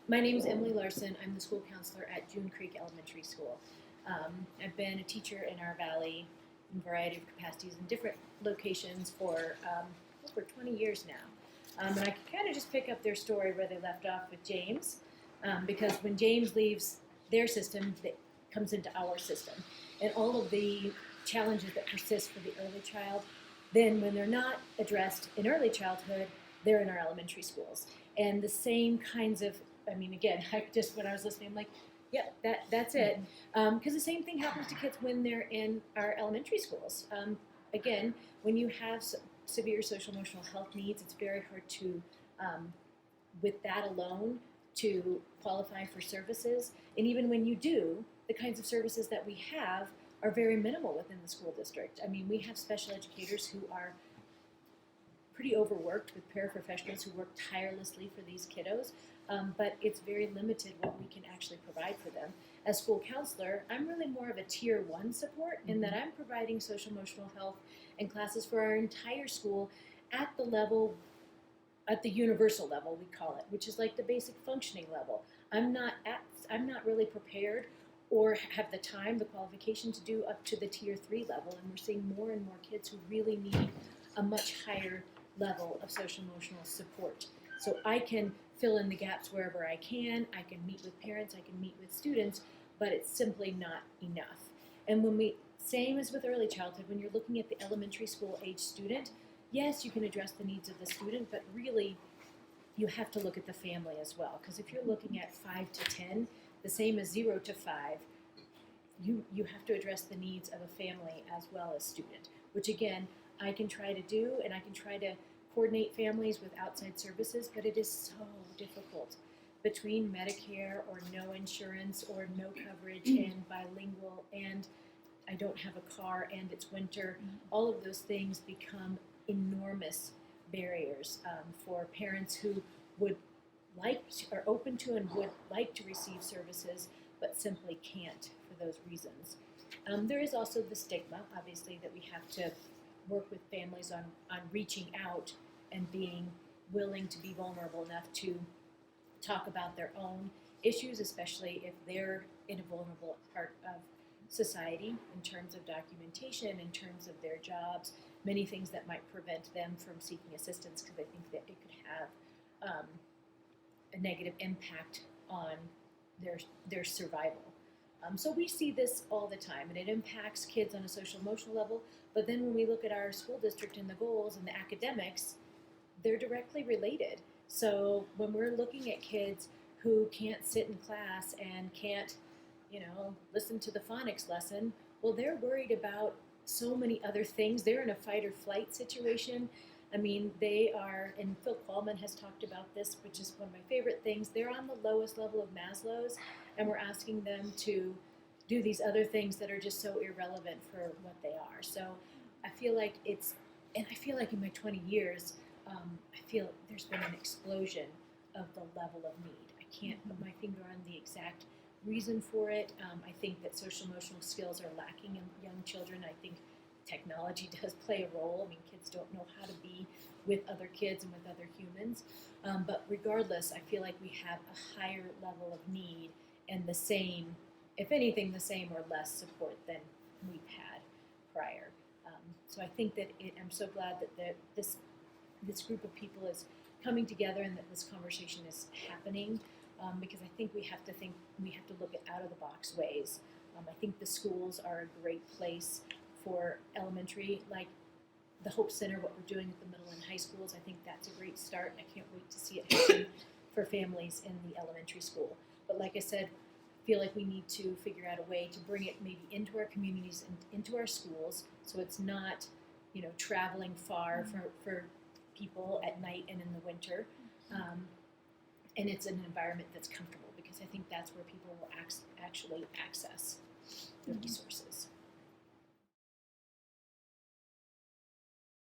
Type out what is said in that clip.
My name is Emily Larsen. I'm the school counselor at June Creek Elementary School. I've been a teacher in our valley in a variety of capacities in different locations for over 20 years now. And I can kind of just pick up their story where they left off with James, because when James leaves their system, it comes into our system. And all of the challenges that persist for the early child, then when they're not addressed in early childhood, they're in our elementary schools. And the same kinds of, again, when I was listening, I'm like, yeah, that's it. Because the same thing happens to kids when they're in our elementary schools. Again, when you have severe social emotional health needs, it's very hard to, with that alone, to qualify for services. And even when you do, the kinds of services that we have are very minimal within the school district. We have special educators who are pretty overworked with paraprofessionals who work tirelessly for these kiddos, but it's very limited what we can actually provide for them. As school counselor, I'm really more of a tier 1 support in that I'm providing social emotional health and classes for our entire school at the universal level, we call it, which is like the basic functioning level. I'm not really prepared or have the time, the qualification to do up to the tier 3 level, and we're seeing more and more kids who really need a much higher level of social emotional support. So I can fill in the gaps wherever I can meet with parents, I can meet with students, but it's simply not enough. And same as with early childhood, when you're looking at the elementary school age student, yes, you can address the needs of the student, but really you have to look at the family as well. Because if you're looking at 5 to 10, the same as 0 to 5, you have to address the needs of a family as well as student, which again, I can try to do, and I can try to coordinate families with outside services, but it is so difficult between Medicare or no insurance or no coverage and bilingual and I don't have a car and it's winter. All of those things become enormous barriers for parents who are open to and would like to receive services, but simply can't for those reasons. There is also the stigma, obviously, that we have to work with families on reaching out and being willing to be vulnerable enough to talk about their own issues, especially if they're in a vulnerable part of society in terms of documentation, in terms of their jobs, many things that might prevent them from seeking assistance because I think that it could have a negative impact on their survival. So we see this all the time, and it impacts kids on a social emotional level, but then when we look at our school district and the goals and the academics, they're directly related. So when we're looking at kids who can't sit in class and can't, listen to the phonics lesson, well, they're worried about so many other things. They're in a fight or flight situation. They are, and Phil Qualman has talked about this, which is one of my favorite things, they're on the lowest level of Maslow's, and we're asking them to do these other things that are just so irrelevant for what they are. So I feel like in my 20 years, I feel there's been an explosion of the level of need. I can't put my finger on the exact reason for it. I think that social emotional skills are lacking in young children. I think technology does play a role. Kids don't know how to be with other kids and with other humans. But regardless, I feel like we have a higher level of need and the same, if anything, the same or less support than we've had prior. So I think that I'm so glad that this group of people is coming together and that this conversation is happening, because I think we have to look at out of the box ways. I think the schools are a great place for elementary, like the Hope Center, what we're doing at the middle and high schools. I think that's a great start. I can't wait to see it happen for families in the elementary school. But like I said, I feel like we need to figure out a way to bring it maybe into our communities and into our schools, so it's not, traveling far for people at night and in the winter, and it's an environment that's comfortable, because I think that's where people will actually access the resources.